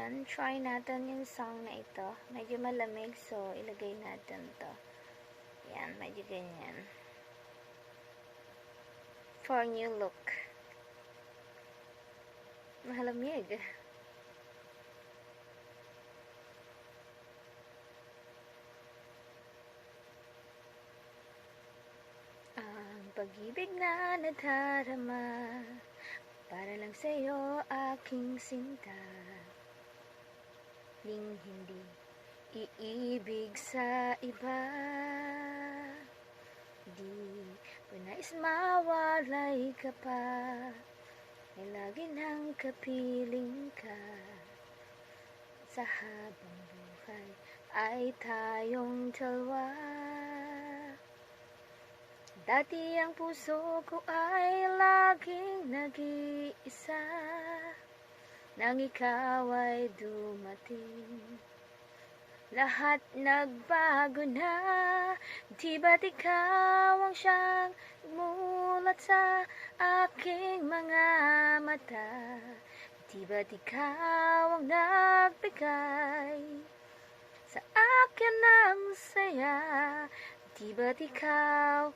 Ayan, try natin yung song na ito. Medyo malamig, so ilagay natin to. Ayan, medyo ganyan. For new look. Malamig. Ang pag-ibig na nadarama, para lang sa'yo aking sinta. Hindi iibig sa iba. Di ko nais mawalay ka pa, ay lagi nang kapiling ka. Sa habang buhay ay tayong dalawa. Dati ang puso ko ay laging nag-iisa, nang ikaw ay dumating. Lahat nagbago na, di ba't ikaw ang siyang mulat sa aking mga mata? Di ba't ikaw ang nagbigay sa akin ng saya? Di ba't ikaw